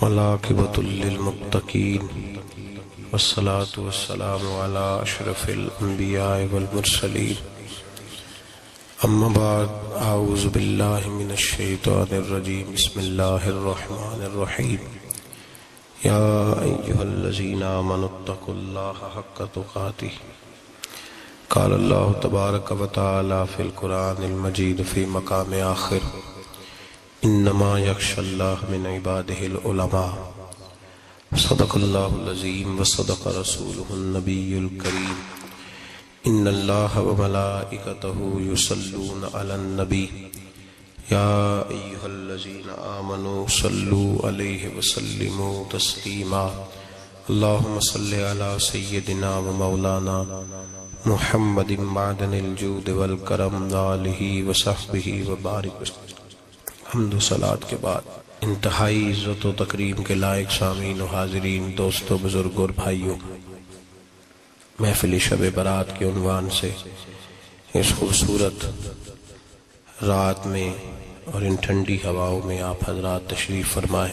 والعاقبۃ للمتقین والصلاة والسلام علی اشرف الانبیاء والمرسلین اما بعد اعوذ باللہ من الشیطان الرجیم بسم اللہ الرحمن الرحیم یا ایہا الذین آمنوا اتقوا اللہ حق تقاتہ قال اللہ تبارک و تعالی فی القرآن المجید فی مقام آخر انما یخشی اللہ من عبادہ العلماء صدق اللہ العظیم وصدق رسولہ النبی الکریم ان اللہ وملائکتہ یصلون علی النبی یا ایہا الذین آمنوا صلوا علیہ وسلموا تسلیما اللہم صلی علی سیدنا و مولانا محمد معدن الجود والکرم آلہ وصحبہ وبارک وسلم۔ حمد و صلات کے بعد انتہائی عزت و تکریم کے لائق سامعین و حاضرین، دوستو، بزرگوں اور بھائیوں، محفل شب برات کے عنوان سے اس خوبصورت رات میں اور ان ٹھنڈی ہواؤں میں آپ حضرات تشریف فرمائیں۔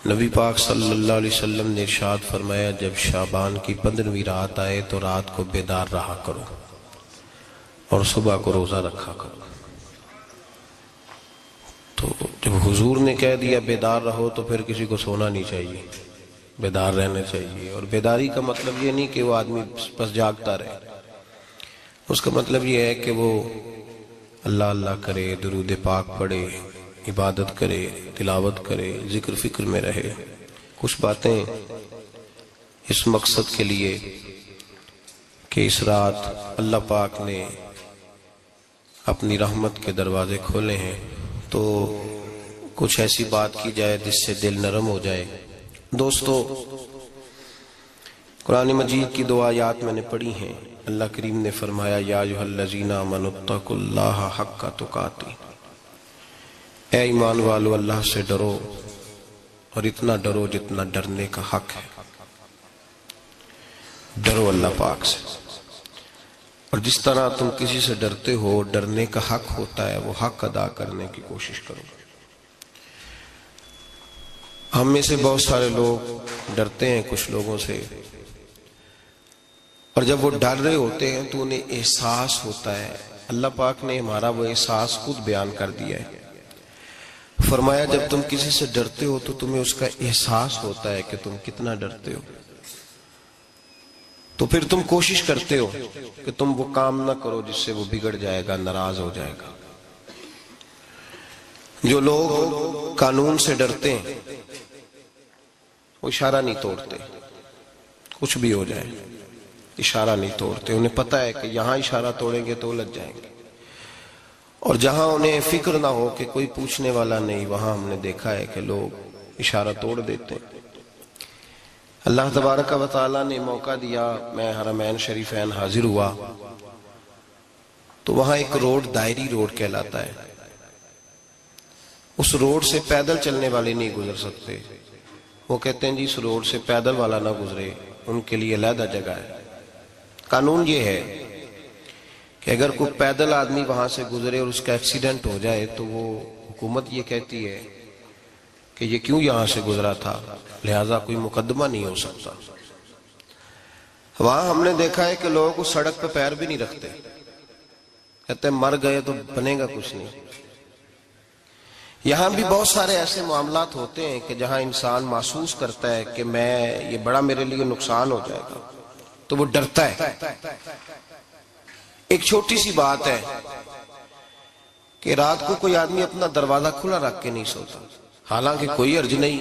نبی پاک صلی اللہ علیہ وسلم نے ارشاد فرمایا، جب شعبان کی 15ویں رات آئے تو رات کو بیدار رہا کرو اور صبح کو روزہ رکھا کرو۔ تو جب حضور نے کہہ دیا بیدار رہو تو پھر کسی کو سونا نہیں چاہیے، بیدار رہنا چاہیے۔ اور بیداری کا مطلب یہ نہیں کہ وہ آدمی بس جاگتا رہے، اس کا مطلب یہ ہے کہ وہ اللہ اللہ کرے، درود پاک پڑھے، عبادت کرے، تلاوت کرے، ذکر فکر میں رہے۔ کچھ باتیں اس مقصد کے لیے کہ اس رات اللہ پاک نے اپنی رحمت کے دروازے کھولے ہیں، تو کچھ ایسی بات کی جائے جس سے دل نرم ہو جائے۔ دوستو، قرآن مجید کی 2 آیات میں نے پڑھی ہیں۔ اللہ کریم نے فرمایا، یا ایھا الذین آمنوا اتقوا اللہ حق تقاتہ، اے ایمان والو اللہ سے ڈرو اور اتنا ڈرو جتنا ڈرنے کا حق ہے۔ ڈرو اللہ پاک سے، اور جس طرح تم کسی سے ڈرتے ہو، ڈرنے کا حق ہوتا ہے، وہ حق ادا کرنے کی کوشش کرو۔ ہم میں سے بہت سارے لوگ ڈرتے ہیں کچھ لوگوں سے، اور جب وہ ڈر رہے ہوتے ہیں تو انہیں احساس ہوتا ہے۔ اللہ پاک نے ہمارا وہ احساس خود بیان کر دیا ہے۔ فرمایا، جب تم کسی سے ڈرتے ہو تو تمہیں اس کا احساس ہوتا ہے کہ تم کتنا ڈرتے ہو، تو پھر تم کوشش کرتے ہو کہ تم وہ کام نہ کرو جس سے وہ بگڑ جائے گا، ناراض ہو جائے گا۔ جو لوگ قانون سے ڈرتے ہیں وہ اشارہ نہیں توڑتے، کچھ بھی ہو جائے اشارہ نہیں توڑتے۔ انہیں پتہ ہے کہ یہاں اشارہ توڑیں گے تو الجھ جائیں گے، اور جہاں انہیں فکر نہ ہو کہ کوئی پوچھنے والا نہیں، وہاں ہم نے دیکھا ہے کہ لوگ اشارہ توڑ دیتے ہیں۔ اللہ تبارک و تعالیٰ نے موقع دیا، میں حرمین شریفین حاضر ہوا تو وہاں ایک روڈ دائری روڈ کہلاتا ہے۔ اس روڈ سے پیدل چلنے والے نہیں گزر سکتے۔ وہ کہتے ہیں جی اس روڈ سے پیدل والا نہ گزرے، ان کے لیے علیحدہ جگہ ہے۔ قانون یہ ہے کہ اگر کوئی پیدل آدمی وہاں سے گزرے اور اس کا ایکسیڈنٹ ہو جائے تو وہ حکومت یہ کہتی ہے کہ یہ کیوں یہاں سے گزرا تھا، لہٰذا کوئی مقدمہ نہیں ہو سکتا۔ وہاں ہم نے دیکھا ہے کہ لوگ اس سڑک پہ پیر بھی نہیں رکھتے، کہتے ہیں مر گئے تو بنے گا کچھ نہیں۔ یہاں بھی بہت سارے ایسے معاملات ہوتے ہیں کہ جہاں انسان محسوس کرتا ہے کہ یہ بڑا میرے لیے نقصان ہو جائے گا، تو وہ ڈرتا ہے۔ ایک چھوٹی سی بات ہے کہ رات کو کوئی آدمی اپنا دروازہ کھلا رکھ کے نہیں سوتا، حالانکہ کوئی عرض نہیں،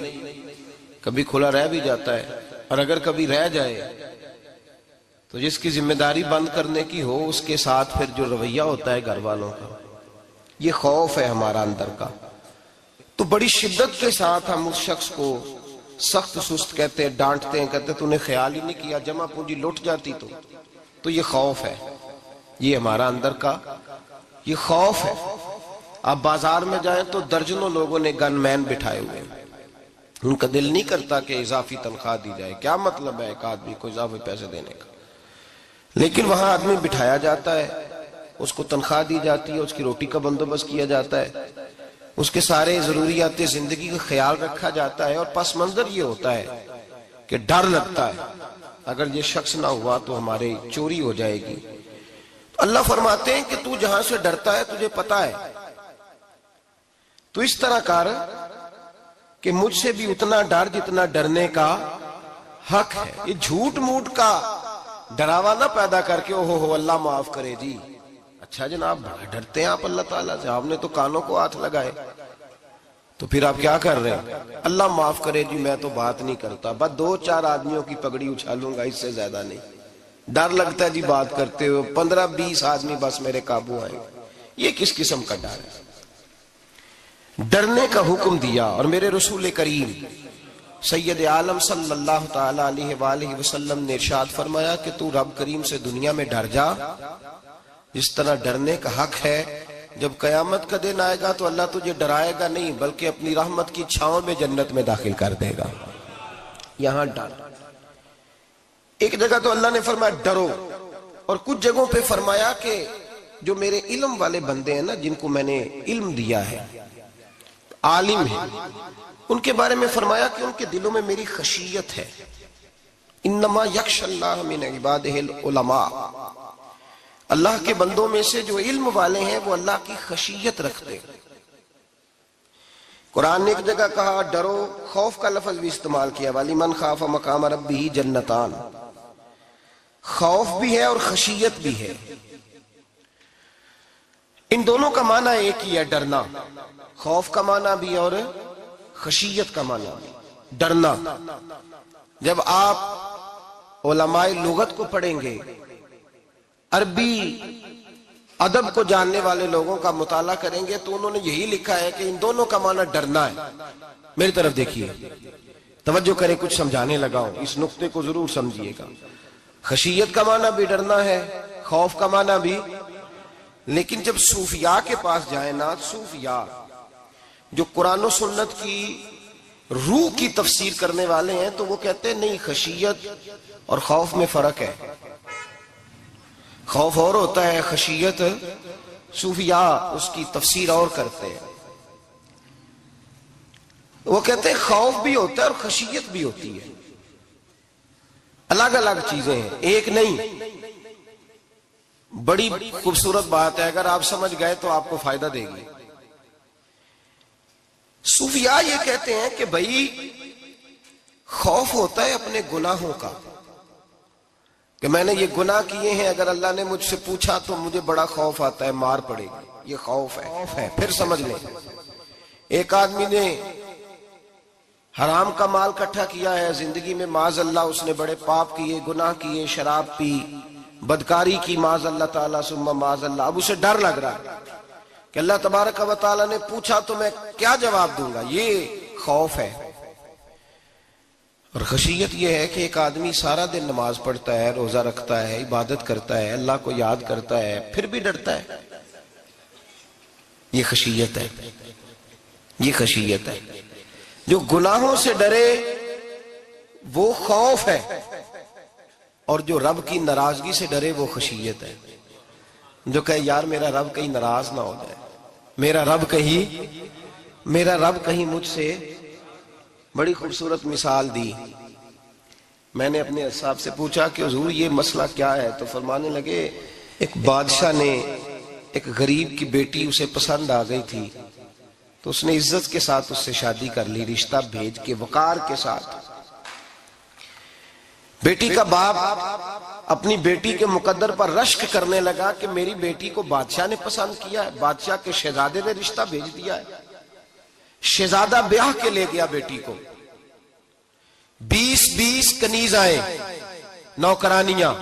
کبھی کھلا رہ بھی جاتا ہے، اور اگر کبھی رہ جائے تو جس کی ذمہ داری بند کرنے کی ہو اس کے ساتھ پھر جو رویہ ہوتا ہے گھر والوں کا، یہ خوف ہے ہمارا اندر کا، تو بڑی شدت کے ساتھ ہم اس شخص کو سخت سست کہتے ہیں، ڈانٹتے ہیں، کہتے ہیں تو نے خیال ہی نہیں کیا، جمع پونجی لٹ جاتی تو یہ خوف ہے، یہ ہمارا اندر کا یہ خوف ہے۔ آپ بازار میں جائیں تو درجنوں لوگوں نے گن مین بٹھائے ہوئے ہیں، ان کا دل نہیں کرتا کہ اضافی تنخواہ دی جائے، کیا مطلب ہے ایک آدمی کو اضافی پیسے دینے کا، لیکن وہاں آدمی بٹھایا جاتا ہے، اس کو تنخواہ دی جاتی ہے، اس کی روٹی کا بندوبست کیا جاتا ہے، اس کے سارے ضروریات زندگی کا خیال رکھا جاتا ہے، اور پس منظر یہ ہوتا ہے کہ ڈر لگتا ہے اگر یہ شخص نہ ہوا تو ہمارے چوری ہو جائے گی۔ اللہ فرماتے ہیں کہ تو جہاں سے ڈرتا ہے تجھے پتا ہے، تو اس طرح کر کہ مجھ سے بھی اتنا ڈر جتنا ڈرنے کا حق ہے۔ یہ جھوٹ موٹ کا ڈراوا نہ پیدا کر کے اوہ اللہ معاف کرے جی، اچھا جناب بڑا ڈرتے ہیں آپ اللہ تعالیٰ سے، آپ نے تو کانوں کو ہاتھ لگائے، تو پھر آپ کیا کر رہے ہیں؟ اللہ معاف کرے جی میں تو بات نہیں کرتا، بس 2-4 آدمیوں کی پگڑی اچھالوں گا، اس سے زیادہ نہیں۔ ڈر لگتا ہے جی بات کرتے ہوئے، 15-20 آدمی بس میرے قابو آئے۔ یہ کس قسم کا ڈر ہے؟ ڈرنے کا حکم دیا، اور میرے رسول کریم سید عالم صلی اللہ تعالی علیہ وآلہ وسلم نے ارشاد فرمایا کہ تو رب کریم سے دنیا میں ڈر جا جس طرح ڈرنے کا حق ہے۔ جب قیامت کا دن آئے گا تو اللہ تجھے ڈرائے گا نہیں بلکہ اپنی رحمت کی چھاؤں میں جنت میں داخل کر دے گا۔ یہاں ڈر، ایک جگہ تو اللہ نے فرمایا ڈرو، اور کچھ جگہوں پہ فرمایا کہ جو میرے علم والے بندے ہیں نا، جن کو میں نے علم دیا ہے، عالم ہیں، ان کے بارے میں فرمایا کہ ان کے دلوں میں میری خشیت ہے۔ انما یخشی اللہ من عبادہ العلماء، اللہ کے بندوں میں سے جو علم والے ہیں وہ اللہ کی خشیت رکھتے ہیں۔ قرآن نے ایک جگہ کہا ڈرو، خوف کا لفظ بھی استعمال کیا، وَلِمَنْ خَافَ مَقَامَ رَبِّهِ جَنَّتَانِ، خوف بھی ہے اور خشیت بھی ہے۔ ان دونوں کا معنی ایک ہی ہے، ڈرنا، خوف کا معنی بھی اور خشیت کا معنی بھی، ڈرنا۔ جب آپ علماء لغت کو پڑھیں گے، عربی ادب کو جاننے والے لوگوں کا مطالعہ کریں گے تو انہوں نے یہی لکھا ہے کہ ان دونوں کا معنی ڈرنا ہے۔ میری طرف دیکھیے، توجہ کریں، کچھ سمجھانے لگا ہوں، اس نقطے کو ضرور سمجھیے گا۔ خشیت کا معنی بھی ڈرنا ہے، خوف کا معنی بھی، لیکن جب صوفیاء کے پاس جائیں نا، صوفیاء جو قرآن و سنت کی روح کی تفسیر کرنے والے ہیں، تو وہ کہتے ہیں نہیں، خشیت اور خوف میں فرق ہے، خوف اور ہوتا ہے، خشیت صوفیاء اس کی تفسیر اور کرتے ہیں۔ وہ کہتے ہیں خوف بھی ہوتا ہے اور خشیت بھی ہوتی ہے، الگ الگ چیزیں ہیں، ایک نہیں۔ بڑی خوبصورت بات ہے، اگر آپ سمجھ گئے تو آپ کو فائدہ دے گی۔ صوفیاء یہ کہتے ہیں کہ بھائی خوف ہوتا ہے اپنے گناہوں کا، کہ میں نے یہ گناہ کیے ہیں، اگر اللہ نے مجھ سے پوچھا تو مجھے بڑا خوف آتا ہے، مار پڑے گی، یہ خوف ہے۔ پھر سمجھ لیں، ایک آدمی نے حرام کا مال اکٹھا کیا ہے زندگی میں، معاذ اللہ اس نے بڑے پاپ کیے، گناہ کیے، شراب پی، بدکاری کی، معاذ اللہ تعالیٰ ثم معاذ اللہ۔ اب اسے ڈر لگ رہا ہے کہ اللہ تبارک و تعالیٰ نے پوچھا تو میں کیا جواب دوں گا، یہ خوف ہے۔ اور خشیت یہ ہے کہ ایک آدمی سارا دن نماز پڑھتا ہے، روزہ رکھتا ہے، عبادت کرتا ہے، اللہ کو یاد کرتا ہے، پھر بھی ڈرتا ہے، یہ خشیت ہے، یہ خشیت ہے۔ جو گناہوں سے ڈرے وہ خوف ہے، اور جو رب کی ناراضگی سے ڈرے وہ خشیت ہے۔ جو کہے یار میرا رب کہیں ناراض نہ ہو جائے، میرا رب کہیں مجھ سے، بڑی خوبصورت مثال دی۔ میں نے اپنے صاحب سے پوچھا کہ حضور یہ مسئلہ کیا ہے، تو فرمانے لگے ایک بادشاہ نے ایک غریب کی بیٹی اسے پسند آ گئی تھی، تو اس نے عزت کے ساتھ اس سے شادی کر لی، رشتہ بھیج کے وقار کے ساتھ۔ بیٹی کا باپ اپنی بیٹی کے مقدر پر رشک کرنے لگا کہ میری بیٹی کو بادشاہ نے پسند کیا ہے، بادشاہ کے شہزادے نے رشتہ بھیج دیا ہے۔ شہزادہ بیاہ کے لے گیا بیٹی کو، 20 کنیزائیں، نوکرانیاں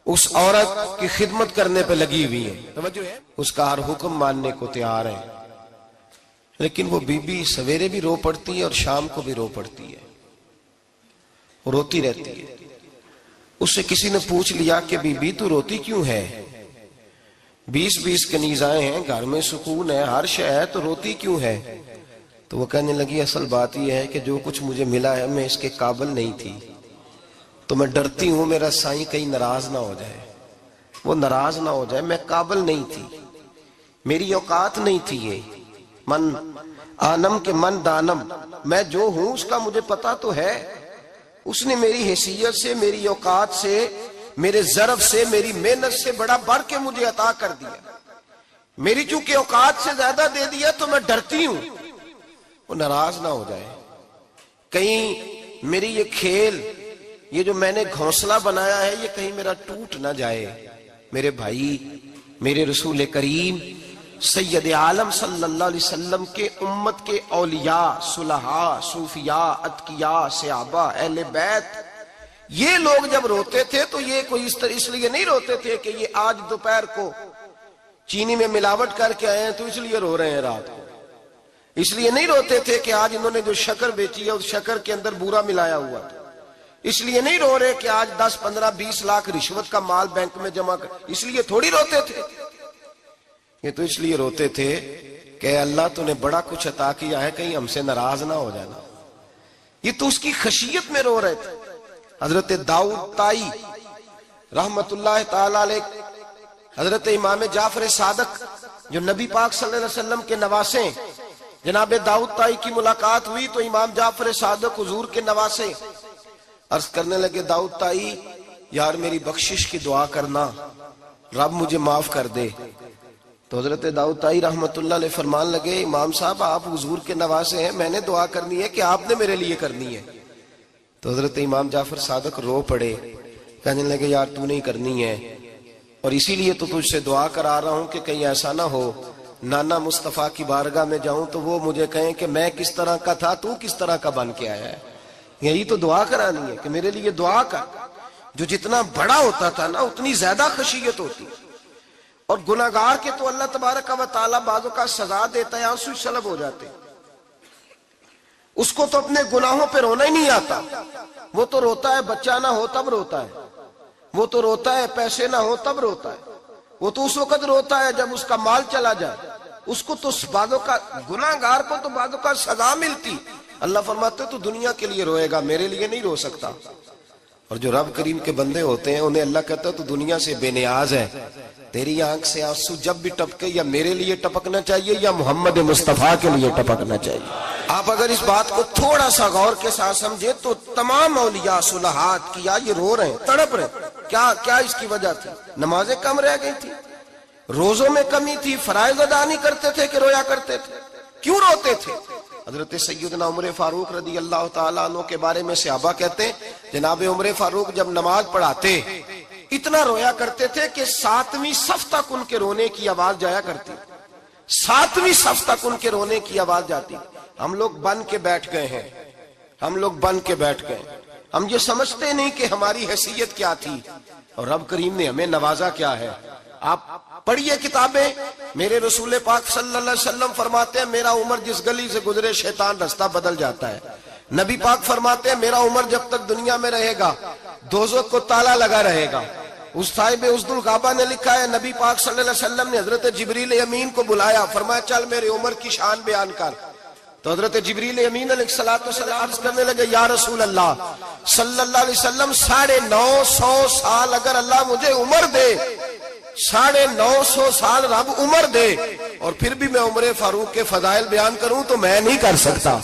اس عورت کی خدمت کرنے پہ لگی ہوئی ہیں، توجہ ہے، اس کا ہر حکم ماننے کو تیار ہے، لیکن وہ بی بی سویرے بھی رو پڑتی ہے اور شام کو بھی رو پڑتی ہے، روتی رہتی ہے۔ اس سے کسی نے پوچھ لیا کہ بی بی تو روتی کیوں ہے، 20 کنیزائیں ہیں، گھر میں سکون ہے، ہر شے ہے، تو روتی کیوں ہے؟ تو وہ کہنے لگی اصل بات یہ ہے کہ جو کچھ مجھے ملا ہے میں اس کے قابل نہیں تھی، تو میں ڈرتی ہوں میرا سائیں کہیں ناراض نہ ہو جائے، وہ ناراض نہ ہو جائے، میں قابل نہیں تھی، میری اوقات نہیں تھی یہ، من آنم کے من دانم، میں جو ہوں اس کا مجھے پتا تو ہے. اس نے میری حیثیت سے، میری اوقات سے، میرے ظرف سے، میری محنت سے بڑا بڑھ کے مجھے عطا کر دیا. میری چونکہ اوقات سے زیادہ دے دیا تو میں ڈرتی ہوں وہ ناراض نہ ہو جائے، کہیں میری یہ کھیل، یہ جو میں نے گھونسلہ بنایا ہے، یہ کہیں میرا ٹوٹ نہ جائے. میرے بھائی، میرے رسول کریم سید عالم صلی اللہ علیہ وسلم کے امت کے اولیاء، صلحاء، صوفیاء، اتقیاء، صحابہ، اہل بیت، یہ لوگ جب روتے تھے تو یہ کوئی اس لیے نہیں روتے تھے کہ یہ آج دوپہر کو چینی میں ملاوٹ کر کے آئے ہیں تو اس لیے رو رہے ہیں رات کو. اس لیے نہیں روتے تھے کہ آج انہوں نے جو شکر بیچی ہے اس شکر کے اندر بورا ملایا ہوا تھا. اس لیے نہیں رو رہے کہ آج 10، 15، 20 لاکھ رشوت کا مال بینک میں جمع کر، اس لیے تھوڑی روتے تھے. یہ تو اس لیے روتے تھے کہ اللہ تو نے بڑا کچھ عطا کیا ہے، کہیں ہم سے ناراض نہ ہو جانا. یہ تو اس کی خشیت میں رو رہے تھے. حضرت داؤد طائی رحمت اللہ تعالی علیہ، حضرت امام جعفر صادق جو نبی پاک صلی اللہ علیہ وسلم کے نواسے، جناب داؤد طائی کی ملاقات ہوئی تو امام جعفر صادق حضور کے نواسے عرض کرنے لگے، داؤد طائی یار میری بخشش کی دعا کرنا، رب مجھے معاف کر دے. تو حضرت داؤد طائی رحمت اللہ علیہ فرمان لگے، امام صاحب آپ حضور کے نواسے ہیں، میں نے دعا کرنی ہے کہ آپ نے میرے لیے کرنی ہے؟ تو حضرت امام جعفر صادق رو پڑے، کہنے لگے یار تو نہیں کرنی ہے، اور اسی لیے تو تجھ سے دعا کرا رہا ہوں کہ کہیں ایسا نہ ہو نانا مصطفیٰ کی بارگاہ میں جاؤں تو وہ مجھے کہیں کہ میں کس طرح کا تھا، تو کس طرح کا بن کے آیا ہے. یہی تو دعا کرانی ہے کہ میرے لیے دعا کر. جو جتنا بڑا ہوتا تھا نا اتنی زیادہ خشیت ہوتی. اور گناہگار کے تو اللہ تبارک و تعالیٰ بعضوں کا سزا دیتا ہے، آنسو سلب ہو جاتے. اس کو تو اپنے گناہوں پہ رونا ہی نہیں آتا. وہ تو روتا ہے بچہ نہ ہو تب روتا ہے، وہ تو روتا ہے پیسے نہ ہو تب روتا ہے، وہ تو اس وقت روتا ہے جب اس کا مال چلا جائے. اس کو تو بعضوں کا، گناہگار کو تو بعضوں کا سزا ملتی. اللہ فرماتے تو دنیا کے لیے روئے گا، میرے لیے نہیں رو سکتا. اور جو رب کریم کے بندے ہوتے ہیں انہیں اللہ کہتا ہے تو دنیا سے بے نیاز ہے، تیری آنکھ سے آنسو جب بھی ٹپکے یا میرے لیے ٹپکنا چاہیے یا محمد مصطفیٰ کے لیے ٹپکنا چاہیے. آپ اگر اس بات کو تھوڑا سا غور کے ساتھ سمجھے تو تمام اولیاء صلحات کیا یہ رو رہے ہیں، تڑپ رہے ہیں. کیا اس کی وجہ تھی؟ نمازیں کم رہ گئی تھی، روزوں میں کمی تھی، فرائض ادا نہیں کرتے تھے کہ رویا کرتے تھے؟ کیوں روتے تھے؟ حضرت سیدنا عمر فاروق رضی اللہ تعالیٰ عنہ کے بارے میں صحابہ کہتے ہیں جناب عمر فاروق جب نماز پڑھاتے اتنا رویا کرتے تھے کہ 7ویں صف تک ان کے رونے کی آواز جایا کرتی. 7ویں صف تک ان کے رونے کی آواز جاتی. ہم لوگ بن کے بیٹھ گئے ہیں، ہم لوگ بن کے بیٹھ گئے. ہم یہ سمجھتے نہیں کہ ہماری حیثیت کیا تھی اور رب کریم نے ہمیں نوازا کیا ہے. آپ پڑھیے کتابیں، میرے رسول پاک صلی اللہ علیہ وسلم فرماتے ہیں میرا عمر جس گلی سے گزرے شیطان رستہ بدل جاتا ہے. نبی پاک فرماتے ہیں میرا عمر جب تک دنیا میں رہے گا دوزخ کو تالا لگا رہے گا. اس صاحب اسد الغابہ نے لکھا ہے نبی پاک صلی اللہ علیہ وسلم نے حضرت جبریل امین کو بلایا، فرمایا چل میرے عمر کی شان بیان کر. تو حضرت جبریل امین علیہ السلام عرض کرنے لگے یا رسول اللہ صلی اللہ علیہ وسلم 950 سال اگر اللہ مجھے عمر دے، 950 سال رب عمر دے اور پھر بھی میں عمر فاروق کے فضائل بیان کروں تو میں نہیں کر سکتا.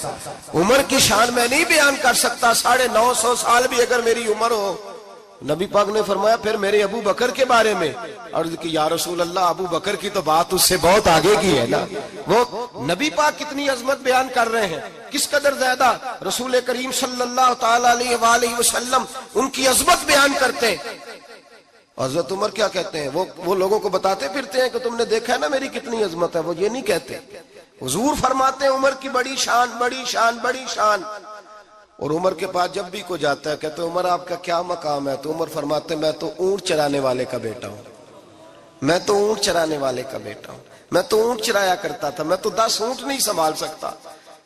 عمر کی شان میں نہیں بیان کر سکتا. 950 سال بھی اگر میری عمر ہو. نبی پاک نے فرمایا پھر میرے ابو بکر کے بارے میں عرض کی یا رسول اللہ ابو بکر کی تو بات اس سے بہت آگے کی ہے نا. وہ نبی پاک کتنی عظمت بیان کر رہے ہیں، کس قدر زیادہ رسول کریم صلی اللہ تعالی علیہ وآلہ وسلم ان کی عظمت بیان کرتے ہیں. حضرت عمر کیا کہتے ہیں؟ وہ لوگوں کو بتاتے پھرتے ہیں کہ تم نے دیکھا ہے نا میری کتنی عظمت ہے. وہ یہ نہیں کہتے. حضور فرماتے ہیں عمر کی بڑی شان، بڑی شان، بڑی شان. اور عمر کے پاس جب بھی کوئی جاتا ہے کہتے ہیں عمر آپ کا کیا مقام ہے؟ تو عمر فرماتے ہیں میں تو اونٹ چرانے والے کا بیٹا ہوں، میں تو اونٹ چرانے والے کا بیٹا ہوں، میں تو اونٹ چرایا کرتا تھا، میں تو 10 اونٹ نہیں سنبھال سکتا.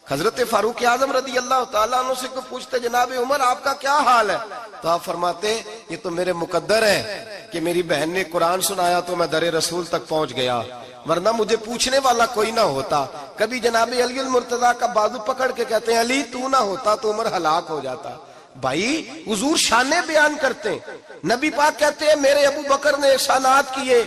حضرت فاروق اعظم رضی اللہ تعالیٰ عنہ سے کو پوچھتے جناب عمر آپ کا کیا حال ہے؟ تو آپ فرماتے یہ تو میرے مقدر ہے کہ میری بہن نے قرآن سنایا تو میں در رسول تک پہنچ گیا، ورنہ مجھے پوچھنے والا کوئی نہ ہوتا. کبھی جناب علی المرتضیٰ کا بازو پکڑ کے کہتے ہیں علی تو نہ ہوتا تو عمر ہلاک ہو جاتا. بھائی حضور شانیں بیان کرتے ہیں. نبی پاک کہتے ہیں میرے ابو بکر نے احسانات کیے،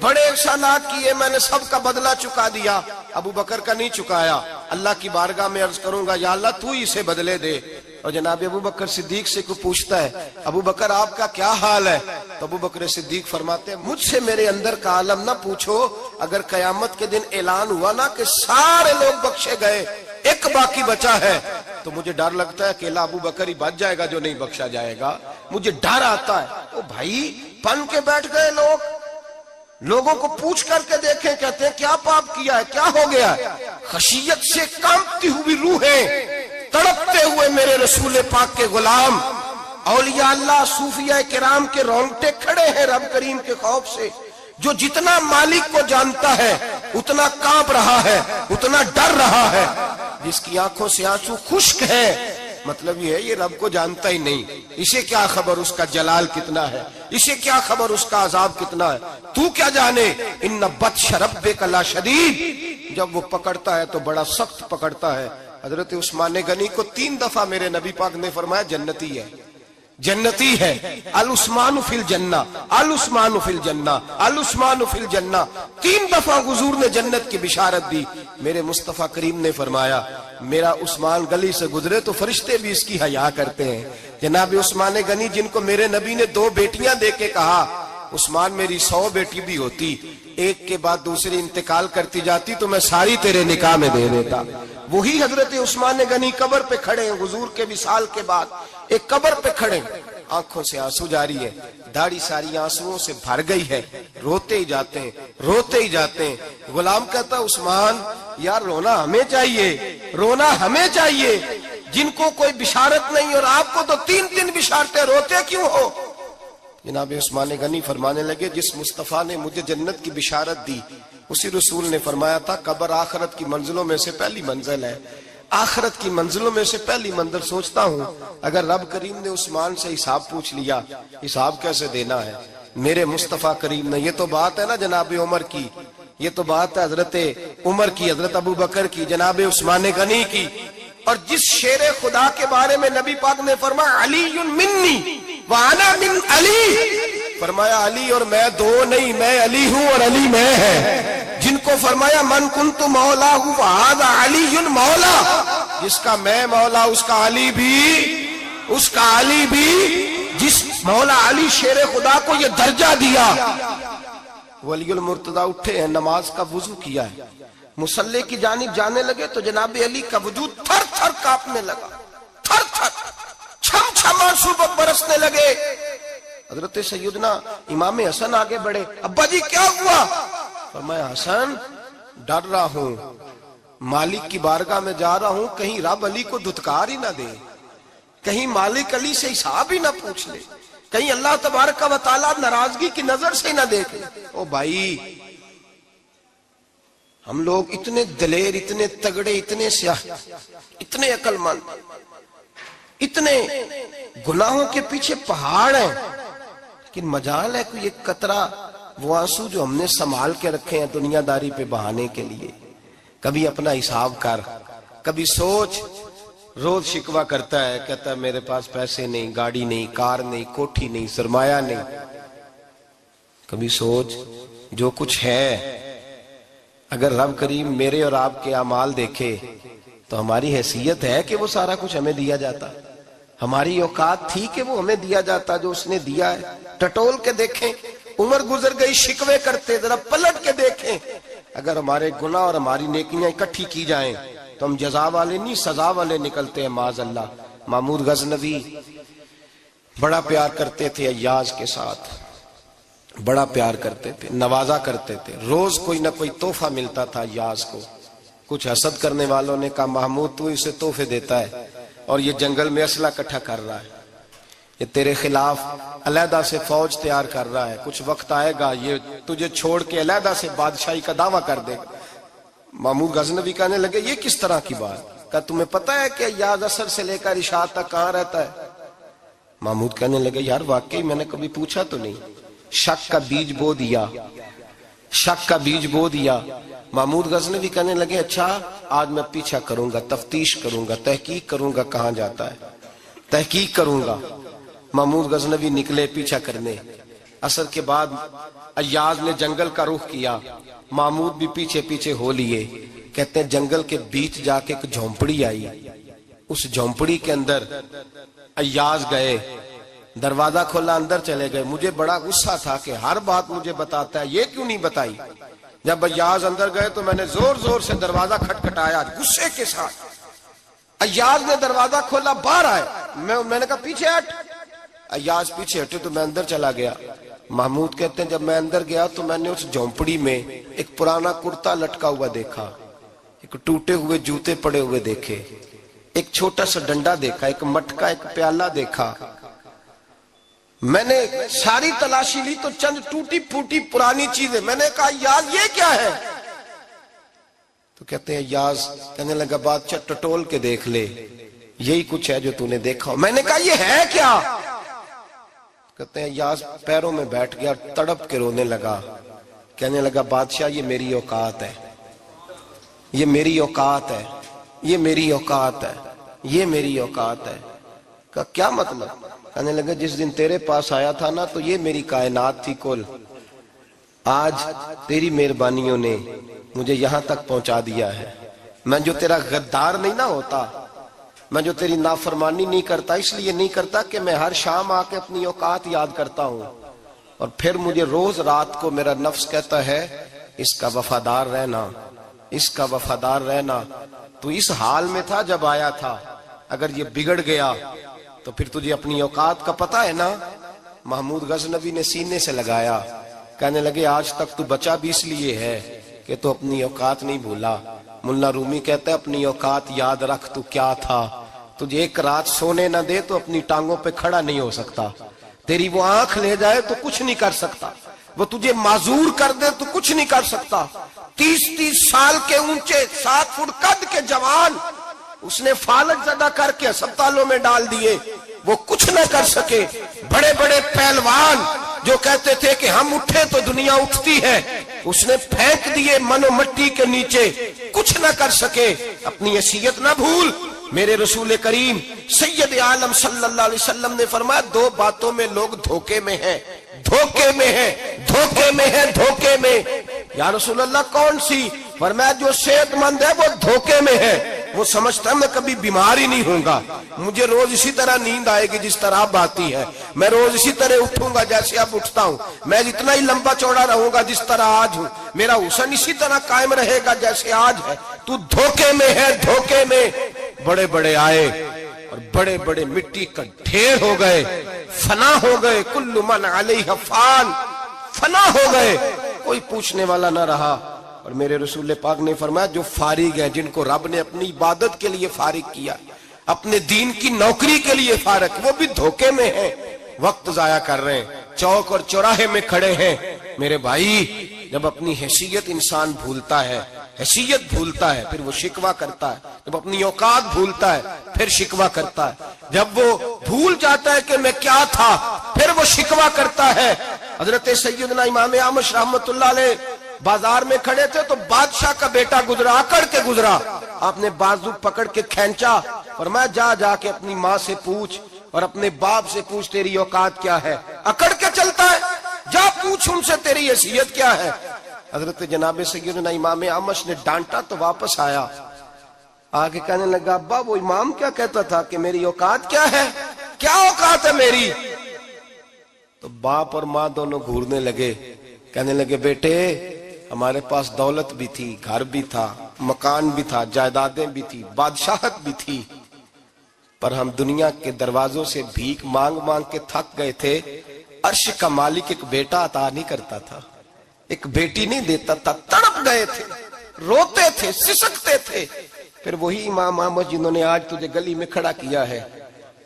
بڑے احسانات کیے، میں نے سب کا بدلہ چکا دیا. ابو بکر کا نہیں چکایا، اللہ کی بارگاہ میں عرض کروں گا یا اللہ تو ہی اسے بدلے دے۔ اور جناب ابو بکر صدیق سے کوئی پوچھتا ہے ابو بکر آپ کا کیا حال ہے، تو ابو بکر صدیق فرماتے ہیں مجھ سے میرے اندر کا عالم نہ پوچھو، اگر قیامت کے دن اعلان ہوا نا کہ سارے لوگ بخشے گئے ایک باقی بچا ہے تو مجھے ڈر لگتا ہے اکیلا ابو بکر ہی بچ جائے گا جو نہیں بخشا جائے گا، مجھے ڈر آتا ہے۔ او بھائی پن کے بیٹھ گئے لوگ، لوگوں کو پوچھ کر کے دیکھیں، کہتے ہیں کیا پاپ کیا ہے، کیا ہو گیا ہے؟ خشیت سے کانپتی ہوئی روحیں، تڑپتے ہوئے میرے رسول پاک کے غلام، اولیاء اللہ صوفیاء کرام کے رونگٹے کھڑے ہیں رب کریم کے خوف سے۔ جو جتنا مالک کو جانتا ہے اتنا کانپ رہا ہے، اتنا ڈر رہا ہے، جس کی آنکھوں سے آنسو خشک ہے مطلب یہ ہے یہ رب کو جانتا ہی نہیں، اسے کیا خبر اس کا جلال کتنا ہے، اسے کیا خبر اس کا عذاب کتنا ہے، تو کیا جانے۔ ان بطش ربک لشدید، جب وہ پکڑتا ہے تو بڑا سخت پکڑتا ہے۔ حضرت عثمان غنی کو 3 دفعہ میرے نبی پاک نے فرمایا جنتی ہے، جنتی ہے، العثمان فی الجنہ، العثمان فی الجنہ، العثمان فی الجنہ، 3 دفعہ حضور نے جنت کی بشارت دی۔ میرے مصطفیٰ کریم نے فرمایا میرا عثمان گلی سے گزرے تو فرشتے بھی اس کی حیا کرتے ہیں۔ جناب عثمان غنی جن کو میرے نبی نے 2 بیٹیاں دے کے کہا عثمان میری 100 بیٹی بھی ہوتی، ایک کے بعد دوسری انتقال کرتی جاتی تو میں ساری تیرے نکاح میں دے دیتا، وہی حضرت عثمان غنی قبر پہ کھڑے ہیں حضور کے وصال کے بعد، ایک قبر پہ کھڑے، آنکھوں سے آنسو جاری ہے، داڑھی ساری آنسوؤں سے بھر گئی ہے، روتے ہی جاتے ہیں، روتے ہی جاتے ہیں۔ غلام کہتا عثمان یار رونا ہمیں چاہیے، رونا ہمیں چاہیے، جن کو کوئی بشارت نہیں اور آپ کو تو 3 بشارتیں، روتے کیوں ہو؟ جناب عثمان غنی فرمانے لگے جس مصطفیٰ نے مجھے جنت کی بشارت دی اسی رسول نے فرمایا تھا قبر آخرت کی منزلوں میں سے پہلی منزل ہے، آخرت کی منزلوں میں سے پہلی منزل۔ سوچتا ہوں اگر رب کریم نے عثمان سے حساب پوچھ لیا حساب کیسے دینا ہے؟ میرے مصطفیٰ کریم نے، یہ تو بات ہے نا جناب عمر کی، یہ تو بات ہے حضرت عمر کی، حضرت ابو بکر کی، جناب عثمان غنی کی۔ اور جس شیر خدا کے بارے میں نبی پاک نے فرمایا علی منی وانا من علی، فرمایا علی اور میں 2 نہیں، میں علی ہوں اور علی میں ہے۔ جن کو فرمایا من کنت مولا ہوں وہذا علی مولا، جس کا میں مولا اس کا علی بھی، اس کا علی بھی، جس مولا علی شیر خدا کو یہ درجہ دیا۔ ولی المرتضی اٹھے ہیں، نماز کا وضو کیا ہے، مصلی کی جانب جانے لگے تو جناب علی کا وجود تھر تھر کانپنے لگا، تھر تھر چھم چھم آنسو برسنے لگے۔ حضرت سیدنا امام حسن آگے بڑھے، ابا جی کیا ہوا؟ فرمایا حسن ڈر رہا ہوں، مالک کی بارگاہ میں جا رہا ہوں، کہیں رب علی کو دھتکار ہی نہ دے، کہیں مالک علی سے حساب ہی نہ پوچھ لے، کہیں اللہ تبارک و تعالیٰ ناراضگی کی نظر سے ہی نہ دیکھ لے۔ او بھائی ہم لوگ اتنے دلیر، اتنے تگڑے، اتنے سیاہ، اتنے عقل مند، اتنے گناہوں کے پیچھے پہاڑ ہیں، لیکن مجال ہے کوئی ایک قطرہ وہ آنسو جو ہم نے سنبھال کے رکھے ہیں دنیا داری پہ بہانے کے لیے۔ کبھی اپنا حساب کر، کبھی سوچ، روز شکوہ کرتا ہے، کہتا ہے میرے پاس پیسے نہیں، گاڑی نہیں، کار نہیں، کوٹھی نہیں، سرمایہ نہیں۔ کبھی سوچ جو کچھ ہے اگر رب کریم میرے اور آپ کے اعمال دیکھے تو ہماری حیثیت ہے کہ وہ سارا کچھ ہمیں دیا جاتا، ہماری اوقات تھی کہ وہ ہمیں دیا جاتا جو اس نے دیا ہے۔ ٹٹول کے دیکھیں، عمر گزر گئی شکوے کرتے، ذرا پلٹ کے دیکھیں، اگر ہمارے گناہ اور ہماری نیکیاں اکٹھی کی جائیں تو ہم جزا والے نہیں سزا والے نکلتے ہیں معاذ اللہ۔ محمود غزنوی بڑا پیار کرتے تھے ایاز کے ساتھ، بڑا پیار کرتے تھے، نوازا کرتے تھے، روز کوئی نہ کوئی تحفہ ملتا تھا ایاز کو۔ کچھ حسد کرنے والوں نے کہا محمود تو اسے تحفے دیتا ہے اور یہ جنگل میں اسلحہ اکٹھا کر رہا ہے، یہ تیرے خلاف علیحدہ سے فوج تیار کر رہا ہے، کچھ وقت آئے گا یہ تجھے چھوڑ کے علیحدہ سے بادشاہی کا دعویٰ کر دے گا۔ محمود غزنوی کہنے لگے یہ کس طرح کی بات؟ کہا تمہیں پتہ ہے کہ ایاز عصر سے لے کر عشاء تک کہاں رہتا ہے؟ محمود کہنے لگے یار واقعی میں نے کبھی پوچھا تو نہیں، شک کا بیج بو دیا، شک کا بیج بو دیا۔ محمود غزنوی کہنے لگے اچھا آج میں پیچھا کروں گا، تفتیش کروں گا، تحقیق کروں گا کہاں جاتا ہے، تحقیق کروں گا۔ محمود غزنوی نکلے پیچھا کرنے، عصر کے بعد ایاز نے جنگل کا رخ کیا، محمود بھی پیچھے پیچھے ہو لیے۔ کہتے ہیں جنگل کے بیچ جا کے ایک جھونپڑی آئی، اس جھونپڑی کے اندر ایاز گئے، دروازہ کھولا، اندر چلے گئے۔ مجھے بڑا غصہ تھا کہ ہر بات مجھے بتاتا ہے، یہ کیوں نہیں بتائی؟ جب ایاز اندر گئے تو میں نے زور زور سے دروازہ کھٹکھٹایا غصے کے ساتھ۔ ایاز نے دروازہ کھولا، باہر آئے، میں نے کہا پیچھے ہٹ۔ ایاز پیچھے ہٹے تو میں اندر چلا گیا۔ محمود کہتے ہیں جب میں اندر گیا تو میں نے اس جھونپڑی میں ایک پرانا کرتا لٹکا ہوا دیکھا، ایک ٹوٹے ہوئے جوتے پڑے ہوئے دیکھے، ایک چھوٹا سا ڈنڈا دیکھا، ایک مٹکا، ایک پیالہ دیکھا۔ میں نے ساری تلاشی لی تو چند ٹوٹی پھوٹی پرانی چیزیں۔ میں نے کہا یاز یہ کیا ہے؟ تو کہتے ہیں یاز کہنے لگا بادشاہ ٹٹول کے دیکھ لے، یہی کچھ ہے جو تو نے دیکھا۔ میں نے کہا یہ ہے کیا؟ کہتے ہیں یاز پیروں میں بیٹھ گیا، تڑپ کے رونے لگا، کہنے لگا بادشاہ یہ میری اوقات ہے، یہ میری اوقات ہے، یہ میری اوقات ہے، یہ میری اوقات ہے۔ کہا کیا مطلب؟ کہنے لگا جس دن تیرے پاس آیا تھا نا تو یہ میری کائنات تھی کل، آج تیری مہربانیوں نے مجھے یہاں تک پہنچا دیا ہے۔ میں جو تیرا غدار نہیں نہ ہوتا، میں جو تیری نافرمانی نہیں کرتا، اس لیے نہیں کرتا کہ میں ہر شام آ کے اپنی اوقات یاد کرتا ہوں، اور پھر مجھے روز رات کو میرا نفس کہتا ہے اس کا وفادار رہنا، اس کا وفادار رہنا۔ تو اس حال میں تھا جب آیا تھا، اگر یہ بگڑ گیا تو پھر تجھے اپنی اوقات کا پتہ ہے نا۔ محمود غزنوی نے سینے سے لگایا، کہنے لگے آج تک تو بچا بھی اس لیے ہے کہ تو اپنی اوقات نہیں بھولا۔ ملا رومی کہتا ہے اپنی اوقات یاد رکھ، تو کیا تھا؟ تجھے ایک رات سونے نہ دے تو اپنی ٹانگوں پہ کھڑا نہیں ہو سکتا، تیری وہ آنکھ لے جائے تو کچھ نہیں کر سکتا، وہ تجھے معذور کر دے تو کچھ نہیں کر سکتا۔ 30 سال کے اونچے 7 فٹ قد کے جوان اس نے فالج زدہ کر کے ہسپتالوں میں ڈال دیے، وہ کچھ نہ کر سکے۔ بڑے بڑے پہلوان جو کہتے تھے کہ ہم اٹھے تو دنیا اٹھتی ہے، اس نے پھینک دیے من و مٹی کے نیچے، کچھ نہ کر سکے۔ اپنی حیثیت نہ بھول۔ میرے رسول کریم سید عالم صلی اللہ علیہ وسلم نے فرمایا 2 باتوں میں لوگ دھوکے میں ہیں، دھوکے میں ہیں، دھوکے میں ہیں، دھوکے میں۔ یا رسول اللہ کون سی؟ فرمایا جو صحت مند ہے وہ دھوکے میں ہے، وہ سمجھتا ہے میں کبھی بیمار ہی نہیں ہوں گا، مجھے روز اسی طرح نیند آئے گی جس طرح اب آتی ہے، میں روز اسی طرح اٹھوں گا جیسے اب اٹھتا ہوں، میں اتنا ہی لمبا چوڑا رہوں گا جس طرح آج ہوں، میرا حسن اسی طرح قائم رہے گا جیسے آج ہے۔ تو دھوکے میں ہے، دھوکے میں۔ بڑے بڑے آئے اور بڑے بڑے مٹی کا ڈھیر ہو گئے، فنا ہو گئے، کل من علیہ فان، فنا ہو گئے، کوئی پوچھنے والا نہ رہا۔ اور میرے رسول پاک نے فرمایا جو فارغ ہیں، جن کو رب نے اپنی عبادت کے لیے فارغ کیا، اپنے دین کی نوکری کے لیے فارغ، وہ بھی دھوکے میں ہیں، وقت ضائع کر رہے ہیں، چوک اور چوراہے میں کھڑے ہیں۔ میرے بھائی جب اپنی حیثیت انسان بھولتا ہے، حیثیت بھولتا ہے، پھر وہ شکوہ کرتا ہے، جب اپنی اوقات بھولتا ہے پھر شکوہ کرتا ہے، جب وہ بھول جاتا ہے کہ میں کیا تھا پھر وہ شکوہ کرتا ہے۔ حضرت سیدنا امام اعمش رحمت اللہ علیہ بازار میں کھڑے تھے تو بادشاہ کا بیٹا گزرا، اکڑ کے گزرا، آپ نے بازو پکڑ کے کھینچا، فرمایا جا کے اپنی ماں سے پوچھ اور اپنے باپ سے پوچھ تیری اوقات کیا ہے۔ اکڑ کے چلتا ہے، جا پوچھ ان سے تیری حیثیت کیا ہے۔ حضرت جناب سیدنا امام اعمش نے ڈانٹا تو واپس آیا، آگے کہنے لگا ابا وہ امام کیا کہتا تھا کہ میری اوقات کیا ہے، کیا اوقات ہے میری؟ تو باپ اور ماں دونوں گھورنے لگے، کہنے لگے بیٹے ہمارے پاس دولت بھی تھی، گھر بھی تھا، مکان بھی تھا، جائیدادیں بھی تھی، بادشاہت بھی تھی، پر ہم دنیا کے دروازوں سے بھیک مانگ مانگ کے تھک گئے تھے۔ عرش کا مالک ایک بیٹا عطا نہیں کرتا تھا، ایک بیٹی نہیں دیتا تھا، تڑپ گئے تھے، روتے تھے، سسکتے تھے۔ پھر وہی امام احمد جنہوں نے آج تجھے گلی میں کھڑا کیا ہے،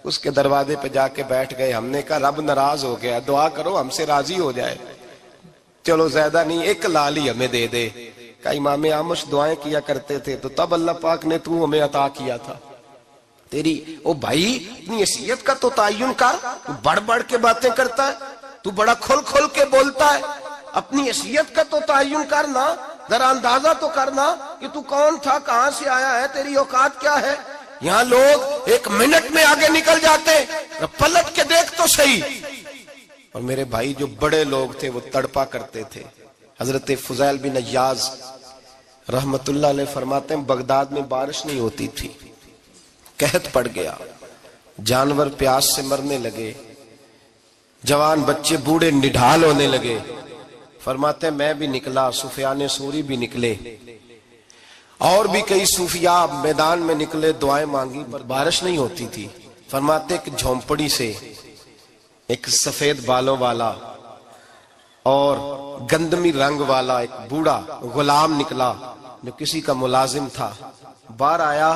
اس کے دروازے پہ جا کے بیٹھ گئے۔ ہم نے کہا رب ناراض ہو گیا، دعا کرو ہم سے راضی ہو جائے، چلو زیادہ نہیں ایک لال ہی ہمیں دے دے۔ کہا امام احمد دعائیں کیا کرتے تھے تو تب اللہ پاک نے تو ہمیں عطا کیا تھا۔ تیری او بھائی اپنی حیثیت کا تو تعین کر، تو بڑھ بڑھ کے باتیں کرتا ہے، تو بڑا کھل کھل کے بولتا ہے، اپنی حیثیت کا تو تعین کرنا، ذرا اندازہ تو کرنا کہ تو کون تھا، کہاں سے آیا ہے، تیری اوقات کیا ہے۔ یہاں لوگ 1 منٹ میں آگے نکل جاتے، پلٹ کے دیکھ تو صحیح۔ اور میرے بھائی جو بڑے لوگ تھے وہ تڑپا کرتے تھے. حضرت فضیل بن عیاض رحمت اللہ علیہ فرماتے ہیں بغداد میں بارش نہیں ہوتی تھی، قحط پڑ گیا، جانور پیاس سے مرنے لگے، جوان بچے بوڑھے نڈھال ہونے لگے. فرماتے ہیں میں بھی نکلا، سفیان ثوری بھی نکلے، اور بھی کئی صوفیاء میدان میں نکلے، دعائیں مانگی پر بارش نہیں ہوتی تھی. فرماتے ایک جھونپڑی سے ایک سفید بالوں والا اور گندمی رنگ والا ایک بوڑھا غلام نکلا جو کسی کا ملازم تھا. باہر آیا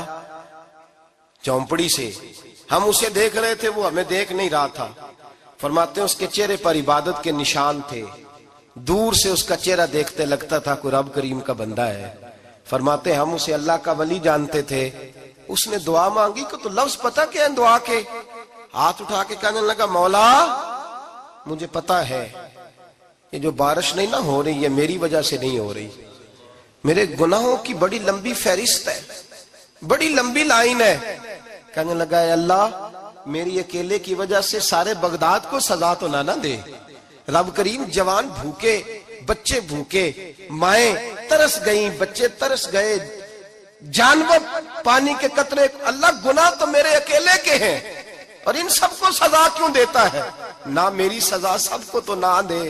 جھونپڑی سے، ہم اسے دیکھ رہے تھے، وہ ہمیں دیکھ نہیں رہا تھا. فرماتے ہیں اس کے چہرے پر عبادت کے نشان تھے، دور سے اس کا چہرہ دیکھتے لگتا تھا کوئی رب کریم کا بندہ ہے. فرماتے ہیں ہم اسے اللہ کا ولی جانتے تھے. اس نے دعا مانگی کہ تو لفظ پتہ کیا ہے دعا کے؟ ہاتھ اٹھا کے کہنے لگا مولا مجھے پتا ہے یہ جو بارش نہیں نہ ہو رہی ہے میری وجہ سے نہیں ہو رہی، میرے گناہوں کی بڑی لمبی فہرست ہے، بڑی لمبی لائن ہے. کہنے لگا اے اللہ میری اکیلے کی وجہ سے سارے بغداد کو سزا تو نہ دے. رب کریم جوان بھوکے، بچے بھوکے، مائیں ترس گئیں، بچے ترس گئے، جانور پانی کے قطرے، اللہ گناہ تو میرے اکیلے کے ہیں اور ان سب کو سزا کیوں دیتا ہے؟ نہ میری سزا سب کو تو نہ دے،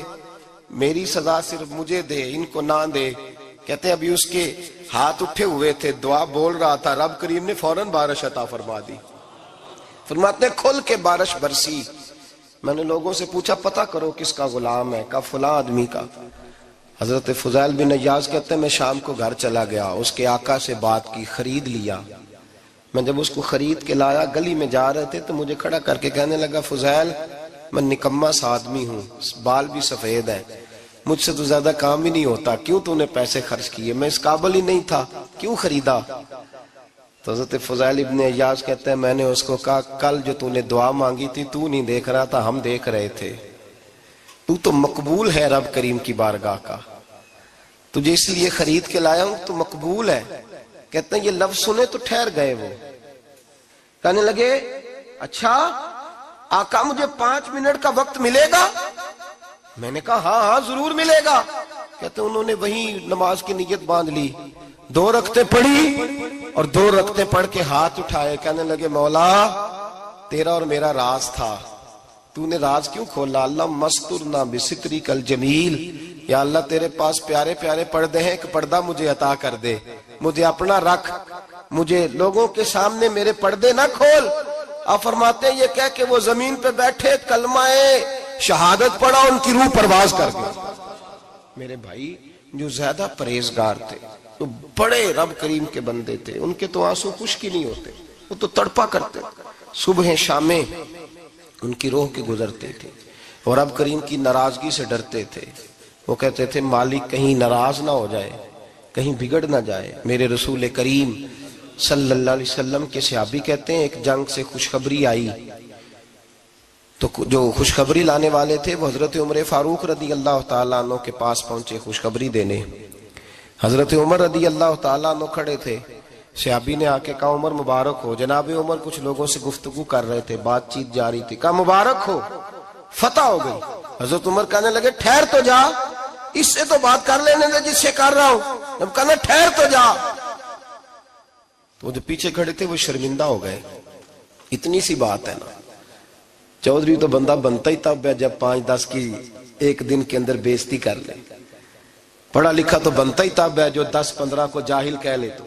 میری سزا صرف مجھے دے، ان کو نہ دے. کہتے ہیں ابھی اس کے ہاتھ اٹھے ہوئے تھے، دعا بول رہا تھا، رب کریم نے فوراً بارش عطا فرما دی. فرماتے ہیں کھل کے بارش برسی. میں نے لوگوں سے پوچھا پتہ کرو کس کا غلام ہے، کہا فلاں آدمی کا. حضرت فضیل بن عیاض کہتے ہیں میں شام کو گھر چلا گیا، اس کے آقا سے بات کی، خرید لیا. میں جب اس کو خرید کے لایا گلی میں جا رہے تھے تو مجھے کھڑا کر کے کہنے لگا فضیل میں نکما سا آدمی ہوں، بال بھی سفید ہیں، مجھ سے تو زیادہ کام ہی نہیں ہوتا، کیوں تو نے پیسے خرچ کیے؟ میں اس قابل ہی نہیں تھا، کیوں خریدا؟ تو حضرت فضیل ابن عیاض کہتے ہیں میں نے اس کو کہا کل جو تو نے دعا مانگی تھی تو نہیں دیکھ رہا تھا، ہم دیکھ رہے تھے، تو مقبول ہے رب کریم کی بارگاہ کا، تجھے اس لیے خرید کے لایا ہوں تو مقبول ہے. کہتے ہیں یہ لفظ سنے تو ٹھہر گئے. وہ کہنے لگے اچھا آقا مجھے 5 منٹ کا وقت ملے گا؟ میں نے کہا ہاں ہاں ضرور ملے گا. کہتے ہیں انہوں نے وہی نماز کی نیت باندھ لی، 2 رکعتیں پڑھی اور 2 رکعتیں پڑھ کے ہاتھ اٹھائے. کہنے لگے مولا تیرا اور میرا راز تھا، تو نے راز کیوں کھولا؟ اللہ مسترنا بستری کل جمیل، یا اللہ تیرے پاس پیارے پیارے پردے ہیں، ایک پردہ مجھے عطا کر دے، مجھے اپنا رکھ، مجھے لوگوں کے سامنے میرے پردے نہ کھول. آپ فرماتے ہیں یہ کہہ کہ وہ زمین پہ بیٹھے کلمہ شہادت پڑھا، ان کی روح پرواز کر گئی. میرے بھائی جو زیادہ پرہیزگار تھے، جو بڑے رب کریم کے بندے تھے، ان کے تو آنسو خشک ہی نہیں ہوتے، وہ تو تڑپا کرتے، صبح شامیں ان کی روح کے گزرتے تھے اور رب کریم کی ناراضگی سے ڈرتے تھے. وہ کہتے تھے مالک کہیں ناراض نہ ہو جائے، کہیں بگڑ نہ جائے. میرے رسول کریم صلی اللہ علیہ وسلم کے صحابی کہتے ہیں ایک جنگ سے خوشخبری آئی تو جو خوشخبری لانے والے تھے وہ حضرت عمر فاروق رضی اللہ تعالیٰ عنہ کے پاس پہنچے خوشخبری دینے. حضرت عمر رضی اللہ تعالیٰ عنہ کھڑے تھے، صحابی نے آ کے کہا عمر مبارک ہو. جناب عمر کچھ لوگوں سے گفتگو کر رہے تھے، بات چیت جاری تھی، کہا مبارک ہو فتح ہو گئی. حضرت عمر کہنے لگے ٹھہر تو جا، اس سے تو بات کر لینے دے جس سے کر رہا ہوں. جب کہنا ٹھہر تو جا تو وہ جو پیچھے کھڑے تھے وہ شرمندہ ہو گئے. اتنی سی بات ہے نا، چودھری تو بندہ بنتا ہی تب ہے جب 5-10 کی ایک دن کے اندر بےزتی کر لے، پڑھا لکھا تو بنتا ہی تب ہے جو 10-15 کو جاہل کہہ لے، تو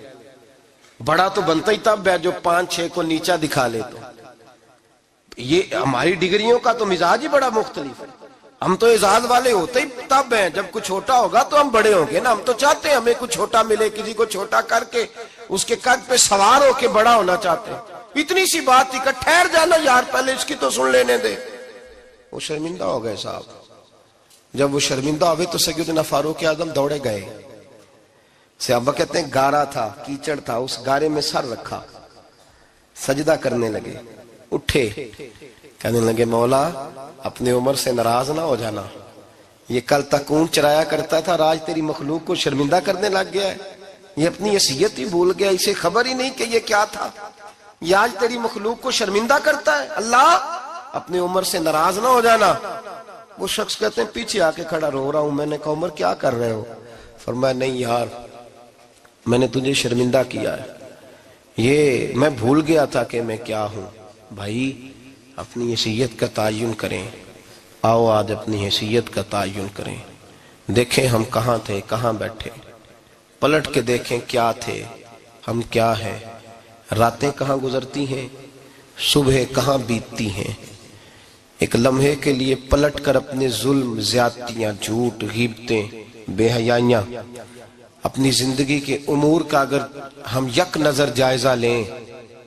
بڑا تو بنتا ہی تب ہے جو 5-6 کو نیچا دکھا لے. تو یہ ہماری ڈگریوں کا تو مزاج ہی بڑا مختلف ہے. ہم تو اعزاز والے ہوتے ہی تب ہیں جب کچھ چھوٹا ہوگا تو ہم بڑے ہوں گے نا. ہم تو چاہتے ہیں ہمیں کچھ چھوٹا ملے، کسی کو چھوٹا کر کے اس کے قد پہ سوار ہو کے بڑا ہونا چاہتے ہیں. اتنی سی بات تھی کہ ٹھہر جانا یار پہلے اس کی تو سن لینے دے. وہ شرمندہ ہو گئے صاحب. جب وہ شرمندہ ہوئے تو سیدنا فاروق اعظم دوڑے گئے. صحابہ کہتے ہیں گارا تھا، کیچڑ تھا، اس گارے میں سر رکھا، سجدہ کرنے لگے، اٹھے، کہنے لگے مولا اپنے عمر سے ناراض نہ ہو جانا، یہ کل تک اونٹ چرایا کرتا تھا، آج تیری مخلوق کو شرمندہ کرنے لگ گیا ہے، یہ اپنی حیثیت ہی بھول گیا، اسے خبر ہی نہیں کہ یہ کیا تھا، یہ آج تیری مخلوق کو شرمندہ کرتا ہے. اللہ اپنے عمر سے ناراض نہ ہو جانا. وہ شخص کہتے ہیں پیچھے آ کے کھڑا رو رہا ہوں. میں نے کہا عمر کیا کر رہے ہو؟ فرمایا نہیں یار میں نے تجھے شرمندہ کیا ہے, یہ میں بھول گیا تھا کہ میں کیا ہوں. بھائی اپنی حیثیت کا تعین کریں, آؤ آج اپنی حیثیت کا تعین کریں. دیکھیں ہم کہاں تھے, کہاں بیٹھے, پلٹ کے دیکھیں کیا تھے, ہم کیا ہیں. راتیں کہاں گزرتی ہیں, صبح کہاں بیتتی ہیں. ایک لمحے کے لیے پلٹ کر اپنے ظلم, زیادتیاں, جھوٹ, غیبتیں, بے حیائیاں, اپنی زندگی کے امور کا اگر ہم یک نظر جائزہ لیں,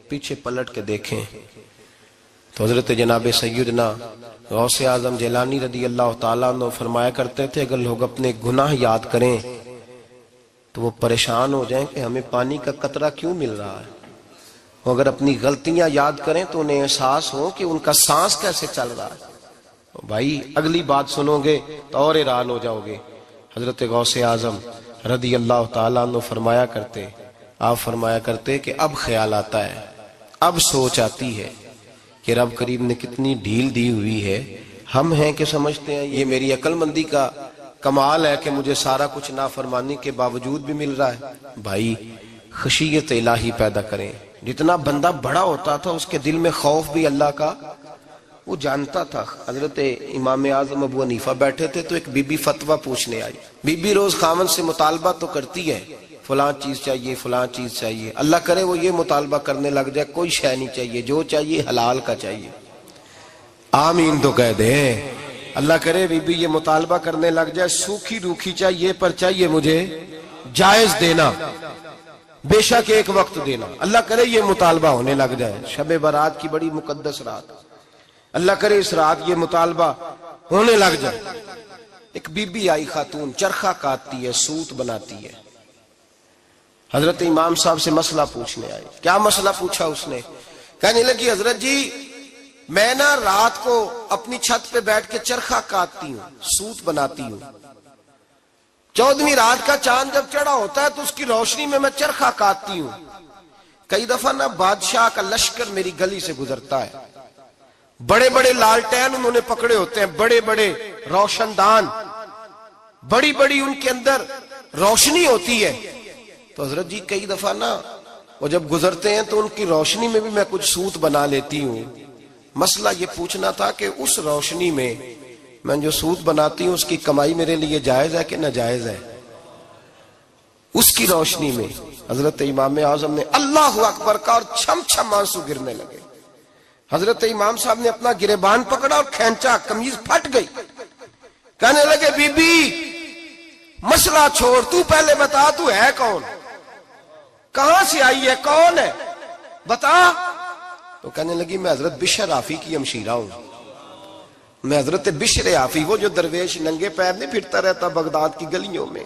پیچھے پلٹ کے دیکھیں تو حضرت جناب سیدنا غوث اعظم جیلانی رضی اللہ تعالیٰ عنہ فرمایا کرتے تھے اگر لوگ اپنے گناہ یاد کریں تو وہ پریشان ہو جائیں کہ ہمیں پانی کا قطرہ کیوں مل رہا ہے. اگر اپنی غلطیاں یاد کریں تو انہیں احساس ہو کہ ان کا سانس کیسے چل رہا ہے. بھائی اگلی بات سنو گے تو اور حیران ہو جاؤ گے. حضرت غوث اعظم رضی اللہ تعالیٰ عنہ فرمایا کرتے کہ اب خیال آتا ہے, اب سوچ آتی ہے کہ رب کریم نے کتنی ڈھیل دی ہوئی ہے. ہم ہیں کہ سمجھتے ہیں یہ میری عقل مندی کا کمال ہے کہ مجھے سارا کچھ نافرمانی کے باوجود بھی مل رہا ہے. بھائی خشیت الہی پیدا کریں. جتنا بندہ بڑا ہوتا تھا اس کے دل میں خوف بھی اللہ کا وہ جانتا تھا. حضرت امام اعظم ابو حنیفہ بیٹھے تھے تو ایک بی بی فتویٰ پوچھنے آئی. بی بی روز خاوند سے مطالبہ تو کرتی ہے, فلاں چیز چاہیے, فلاں چیز چاہیے. اللہ کرے وہ یہ مطالبہ کرنے لگ جائے کوئی شے نہیں چاہیے, جو چاہیے حلال کا چاہیے. آمین تو کہہ دے. اللہ کرے بی بی یہ مطالبہ کرنے لگ جائے سوکھی روکھی چاہیے پر چاہیے مجھے جائز دینا, بے شک ایک وقت دینا. اللہ کرے یہ مطالبہ ہونے لگ جائے. شب برات کی بڑی مقدس رات, اللہ کرے اس رات یہ مطالبہ ہونے لگ جائے. ایک بی بی آئی خاتون, چرخہ کاٹتی ہے, سوت بناتی ہے. حضرت امام صاحب سے مسئلہ پوچھنے آئی. کیا مسئلہ پوچھا اس نے؟ کہنے لگی حضرت جی میں نا رات کو اپنی چھت پہ بیٹھ کے چرخہ کاٹتی ہوں, سوت بناتی ہوں. 14ویں رات کا چاند جب چڑھا ہوتا ہے تو اس کی روشنی میں میں چرخہ کاٹتی ہوں. کئی دفعہ نا بادشاہ کا لشکر میری گلی سے گزرتا ہے, بڑے بڑے لالٹین انہوں نے پکڑے ہوتے ہیں, بڑے بڑے روشن دان, بڑی بڑی ان کے اندر روشنی ہوتی ہے. تو حضرت جی کئی دفعہ نا وہ جب گزرتے ہیں تو ان کی روشنی میں بھی میں کچھ سوت بنا لیتی ہوں. مسئلہ یہ پوچھنا تھا کہ اس روشنی میں میں جو سوت بناتی ہوں اس کی کمائی میرے لیے جائز ہے کہ ناجائز ہے؟ اس کی روشنی میں حضرت امام اعظم نے اللہ اکبر کا اور چھم چھم آنسو گرنے لگے. حضرت امام صاحب نے اپنا گریبان پکڑا اور کھینچا, قمیض پھٹ گئی. کہنے لگے بی بی مسئلہ چھوڑ, تو پہلے بتا تو ہے کون, کہاں سے آئی ہے, کون ہے, بتا. تو کہنے لگی میں حضرت بشر حافی کی ہمشیرہ ہوں. میں حضرت بشر حافی, وہ جو درویش ننگے پیر نہیں پھرتا رہتا بغداد کی گلیوں میں,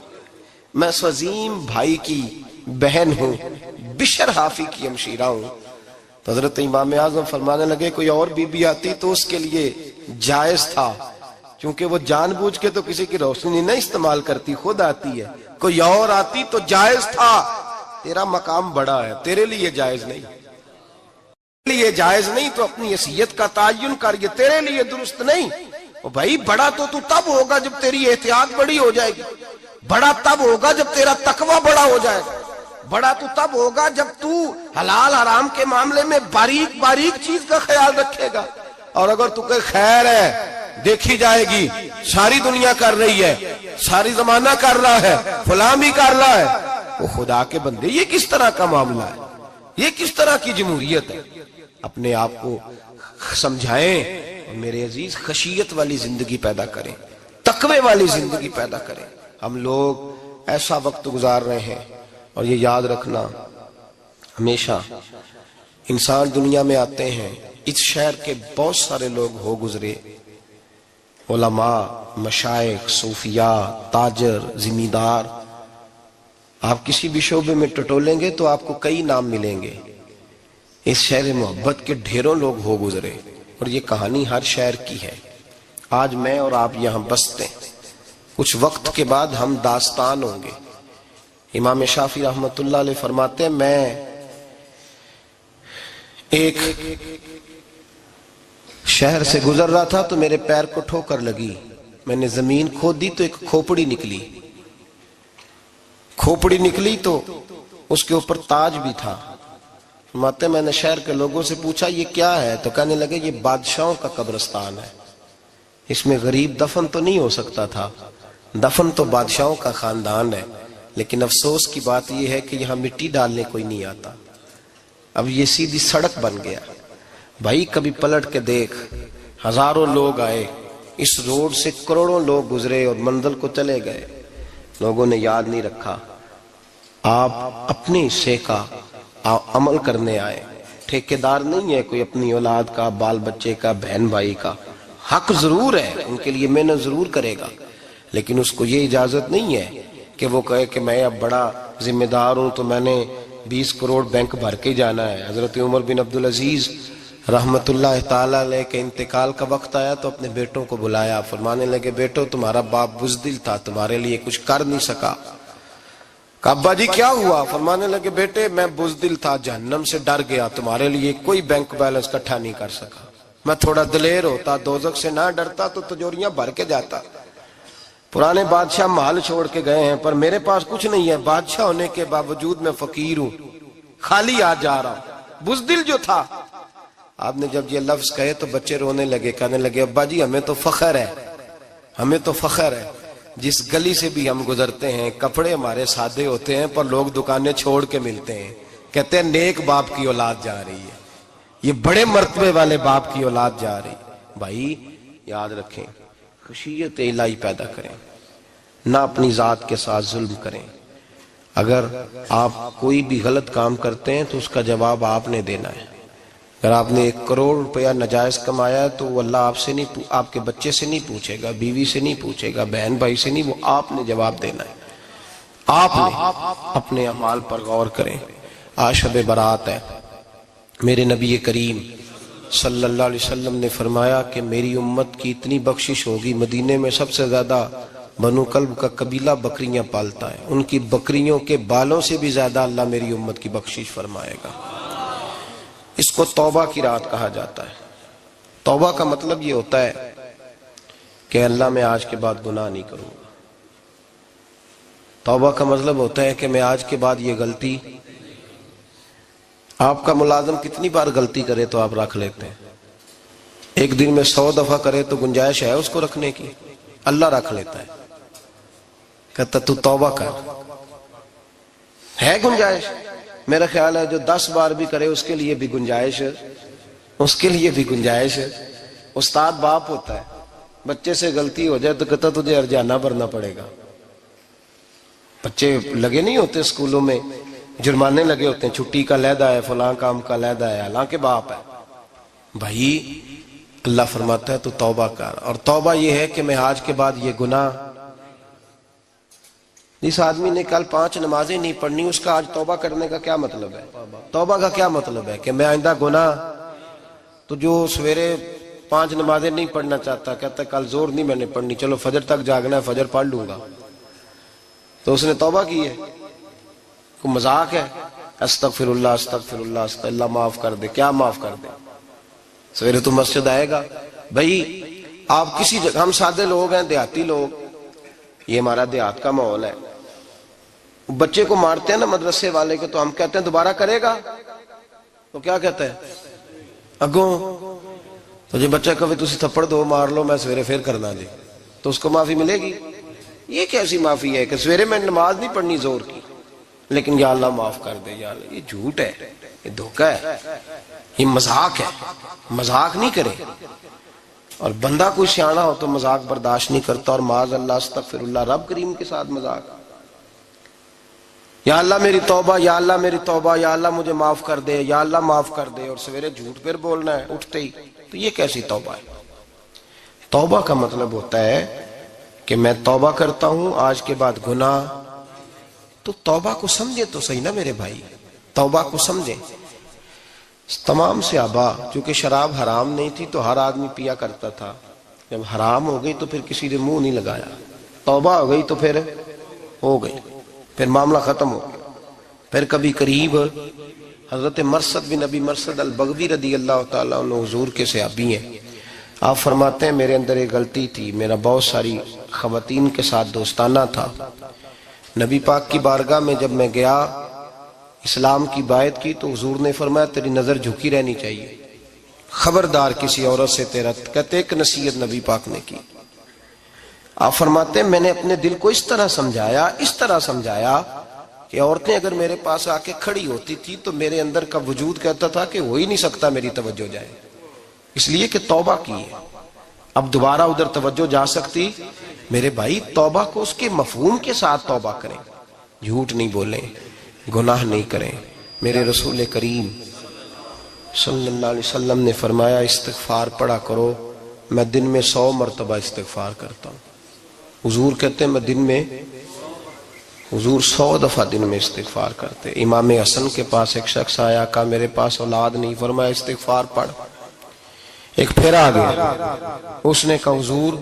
میں اس عظیم بھائی کی بہن ہوں, بشر حافی کی ہمشیرہ ہوں. تو حضرت امام اعظم فرمانے لگے کوئی اور بی بی آتی تو اس کے لیے جائز تھا, کیونکہ وہ جان بوجھ کے تو کسی کی روشنی نہیں استعمال کرتی, خود آتی ہے. کوئی اور آتی تو جائز تھا, تیرا مقام بڑا ہے, تیرے لیے جائز نہیں. لیے جائز نہیں تو اپنی حیثیت کا تعین کر, یہ تیرے لیے درست نہیں. بھائی بڑا تو تب ہوگا جب تیری احتیاط بڑی ہو جائے گی, بڑا تب ہوگا جب تیرا تقوی بڑا ہو جائے گا, بڑا تو تب ہوگا جب تو حلال حرام کے معاملے میں باریک باریک چیز کا خیال رکھے گا. اور اگر تو کہ خیر ہے دیکھی جائے گی, ساری دنیا کر رہی ہے, ساری زمانہ کر رہا ہے, فلاں بھی کر رہا ہے, وہ خدا کے بندے یہ کس طرح کا معاملہ ہے, یہ کس طرح کی جمہوریت ہے؟ اپنے آپ کو سمجھائیں اور میرے عزیز خشیت والی زندگی پیدا کریں, تقوی والی زندگی پیدا کریں. ہم لوگ ایسا وقت گزار رہے ہیں, اور یہ یاد رکھنا ہمیشہ انسان دنیا میں آتے ہیں, اس شہر کے بہت سارے لوگ ہو گزرے, علماء, مشائخ, صوفیاء, تاجر, زمیندار. آپ کسی بھی شعبے میں ٹٹولیں گے تو آپ کو کئی نام ملیں گے. اس شہر محبت کے ڈھیروں لوگ ہو گزرے, اور یہ کہانی ہر شہر کی ہے. آج میں اور آپ یہاں بستے ہیں, کچھ وقت کے بعد ہم داستان ہوں گے. امام شافعی رحمت اللہ علیہ فرماتے ہیں میں ایک شہر سے گزر رہا تھا تو میرے پیر کو ٹھوکر لگی, میں نے زمین کھودی تو ایک کھوپڑی نکلی، کھوپڑی نکلی تو اس کے اوپر تاج بھی تھا۔ فرماتے میں نے شہر کے لوگوں سے پوچھا یہ کیا ہے؟ تو کہنے لگے یہ بادشاہوں کا قبرستان ہے، اس میں غریب دفن تو نہیں ہو سکتا تھا، دفن تو بادشاہوں کا خاندان ہے، لیکن افسوس کی بات یہ ہے کہ یہاں مٹی ڈالنے کوئی نہیں آتا۔ اب یہ سیدھی سڑک بن گیا۔ بھائی کبھی پلٹ کے دیکھ، ہزاروں لوگ آئے، اس روڈ سے کروڑوں لوگ گزرے اور منزل کو چلے گئے، لوگوں نے یاد نہیں رکھا۔ آپ اپنے حصے کا عمل کرنے آئے، ٹھیکیدار نہیں ہے کوئی اپنی اولاد کا، بال بچے کا، بہن بھائی کا۔ حق ضرور ہے، ان کے لیے محنت ضرور کرے گا، لیکن اس کو یہ اجازت نہیں ہے کہ وہ کہے کہ میں اب بڑا ذمہ دار ہوں تو میں نے 20 کروڑ بینک بھر کے جانا ہے۔ حضرت عمر بن عبدالعزیز رحمت اللہ تعالی علیہ کے انتقال کا وقت آیا تو اپنے بیٹوں کو بلایا، فرمانے لگے بیٹو تمہارا باپ بزدل تھا، تمہارے لیے کچھ کر نہیں سکا۔ کہا ابا جی کیا ہوا؟ فرمانے لگے بیٹے میں بزدل تھا، جہنم سے ڈر گیا، تمہارے لیے کوئی بینک بیلنس اکٹھا نہیں کر سکا۔ میں تھوڑا دلیر ہوتا، دوزخ سے نہ ڈرتا تو تجوریاں بھر کے جاتا۔ پرانے بادشاہ محل چھوڑ کے گئے ہیں، پر میرے پاس کچھ نہیں ہے، بادشاہ ہونے کے باوجود میں فقیر ہوں، خالی آ جا رہا ہوں، بزدل جو تھا۔ آپ نے جب یہ لفظ کہے تو بچے رونے لگے، کہنے لگے ابا جی ہمیں تو فخر ہے، ہمیں تو فخر ہے، جس گلی سے بھی ہم گزرتے ہیں کپڑے ہمارے سادے ہوتے ہیں پر لوگ دکانیں چھوڑ کے ملتے ہیں، کہتے ہیں نیک باپ کی اولاد جا رہی ہے، یہ بڑے مرتبے والے باپ کی اولاد جا رہی۔ بھائی یاد رکھیں، خشیت الہی پیدا کریں، نہ اپنی ذات کے ساتھ ظلم کریں۔ اگر آپ کوئی بھی غلط کام کرتے ہیں تو اس کا جواب آپ نے دینا ہے۔ اگر آپ نے 1 کروڑ روپیہ ناجائز کمایا ہے تو وہ اللہ آپ سے نہیں، آپ کے بچے سے نہیں پوچھے گا، بیوی سے نہیں پوچھے گا، بہن بھائی سے نہیں، وہ آپ نے جواب دینا ہے۔ آپ نے اپنے اعمال پر غور کریں۔ آج شب برات ہے، میرے نبی کریم صلی اللہ علیہ وسلم نے فرمایا کہ میری امت کی اتنی بخشش ہوگی، مدینے میں سب سے زیادہ بنو کلب کا قبیلہ بکریاں پالتا ہے، ان کی بکریوں کے بالوں سے بھی زیادہ اللہ میری امت کی بخشش فرمائے گا۔ اس کو توبہ کی رات کہا جاتا ہے۔ توبہ کا مطلب یہ ہوتا ہے کہ اللہ میں آج کے بعد گناہ نہیں کروں گا۔ توبہ کا مطلب ہوتا ہے کہ میں آج کے بعد یہ غلطی، آپ کا ملازم کتنی بار غلطی کرے تو آپ رکھ لیتے ہیں؟ ایک دن میں 100 دفعہ کرے تو گنجائش ہے اس کو رکھنے کی؟ اللہ رکھ لیتا ہے، کہتا تو توبہ کر، ہے گنجائش؟ میرا خیال ہے جو 10 بار بھی کرے اس کے لیے بھی گنجائش ہے، اس کے لیے بھی گنجائش ہے۔ استاد باپ ہوتا ہے، بچے سے غلطی ہو جائے تو کہتا تجھے ارجانہ بھرنا پڑے گا۔ بچے لگے نہیں ہوتے اسکولوں میں، جرمانے لگے ہوتے ہیں، چھٹی کا لیدہ ہے، فلاں کام کا لیدہ ہے، حالانکہ باپ ہے۔ بھائی اللہ فرماتا ہے تو توبہ کر، اور توبہ یہ ہے کہ میں آج کے بعد یہ گناہ، جس آدمی نے کل 5 نمازیں نہیں پڑھنی اس کا آج توبہ کرنے کا کیا مطلب ہے؟ توبہ کا کیا مطلب ہے کہ میں آئندہ گناہ، تو جو سویرے 5 نمازیں نہیں پڑھنا چاہتا کہتا ہے کل زور نہیں میں نے پڑھنی، چلو فجر تک جاگنا ہے، فجر پڑھ لوں گا، تو اس نے توبہ کی ہے؟ کوئی مذاق ہے؟ استغفر اللہ استغفر اللہ استغفر اللہ، معاف کر دے، کیا معاف کر دے؟ سویرے تو مسجد آئے گا۔ بھائی آپ کسی جگہ، ہم سادے لوگ ہیں، دیہاتی لوگ، یہ ہمارا دیہات کا ماحول ہے، بچے کو مارتے ہیں نا مدرسے والے کے تو ہم کہتے ہیں دوبارہ کرے گا، تو کیا کہتے ہیں اگوں، تو جو بچہ کہے تسی تھپڑ دو مار لو میں سویرے پھر کرنا جی، تو اس کو معافی ملے گی؟ یہ کیسی معافی ہے کہ سویرے میں نماز نہیں پڑھنی زور کی لیکن یا اللہ معاف کر دے، یا اللہ، یہ جھوٹ ہے، یہ دھوکہ ہے، یہ مذاق ہے، مذاق نہیں کرے۔ اور بندہ کوئی سیانا ہو تو مذاق برداشت نہیں کرتا، اور معاذ اللہ استغفر اللہ، رب کریم کے ساتھ مذاق، یا اللہ میری توبہ، یا اللہ میری توبہ، یا اللہ مجھے معاف کر دے، یا اللہ معاف کر دے، اور سویرے جھوٹ پھر بولنا ہے اٹھتے ہی، تو یہ کیسی توبہ ہے؟ توبہ کا مطلب ہوتا ہے کہ میں توبہ کرتا ہوں آج کے بعد گناہ، تو توبہ کو سمجھے تو صحیح نا میرے بھائی، توبہ کو سمجھیں۔ تمام صحابہ، چونکہ شراب حرام نہیں تھی تو ہر آدمی پیا کرتا تھا، جب حرام ہو گئی تو پھر کسی نے منہ نہیں لگایا، توبہ ہو گئی تو پھر ہو گئی، پھر معاملہ ختم ہو گیا۔ پھر کبھی قریب حضرت مرثد بن ابی مرثد البغوی رضی اللہ تعالیٰ عنہ، حضور کے صحابی ہیں، آپ فرماتے ہیں میرے اندر ایک غلطی تھی، میرا بہت ساری خواتین کے ساتھ دوستانہ تھا۔ نبی پاک کی بارگاہ میں جب میں گیا اسلام کی بائعت کی تو حضور نے فرمایا تیری نظر جھکی رہنی چاہیے، خبردار کسی عورت سے تیرا، کہتے ایک نصیحت نبی پاک نے کی۔ آپ فرماتے ہیں میں نے اپنے دل کو اس طرح سمجھایا کہ عورتیں اگر میرے پاس آ کے کھڑی ہوتی تھی تو میرے اندر کا وجود کہتا تھا کہ ہو ہی نہیں سکتا میری توجہ جائے، اس لیے کہ توبہ کی ہے، اب دوبارہ ادھر توجہ جا سکتی۔ میرے بھائی توبہ کو اس کے مفہوم کے ساتھ توبہ کریں، جھوٹ نہیں بولیں، گناہ نہیں کریں۔ میرے رسول کریم صلی اللہ علیہ وسلم نے فرمایا استغفار پڑھا کرو، میں دن میں 100 مرتبہ استغفار کرتا ہوں۔ حضور کہتے ہیں میں دن میں، حضور 100 دفعہ دن میں استغفار کرتے۔ امام حسن کے پاس ایک شخص آیا، کہا میرے پاس اولاد نہیں، فرمایا استغفار پڑھ۔ ایک پھر آ گیا، اس نے کہا حضور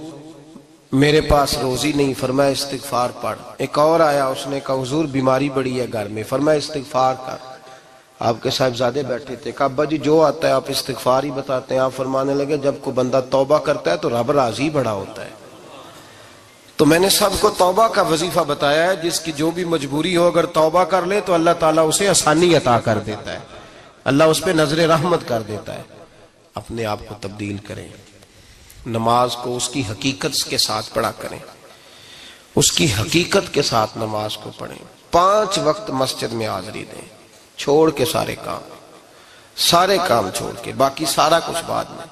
میرے پاس روزی نہیں، فرمایا استغفار پڑھ۔ ایک اور آیا، اس نے کہا حضور بیماری بڑی ہے گھر میں، فرمایا استغفار کر۔ آپ کے صاحبزادے بیٹھے تھے، کہا ابا جی جو آتا ہے آپ استغفار ہی بتاتے ہیں۔ آپ فرمانے لگے جب کوئی بندہ توبہ کرتا ہے تو رب راضی بڑا ہوتا ہے۔ تو میں نے سب کو توبہ کا وظیفہ بتایا ہے، جس کی جو بھی مجبوری ہو اگر توبہ کر لے تو اللہ تعالیٰ اسے آسانی عطا کر دیتا ہے، اللہ اس پہ نظر رحمت کر دیتا ہے۔ اپنے آپ کو تبدیل کریں، نماز کو اس کی حقیقت کے ساتھ پڑھا کریں، اس کی حقیقت کے ساتھ نماز کو پڑھیں۔ 5 وقت مسجد میں حاضری دیں، چھوڑ کے سارے کام چھوڑ کے، باقی سارا کچھ بعد میں۔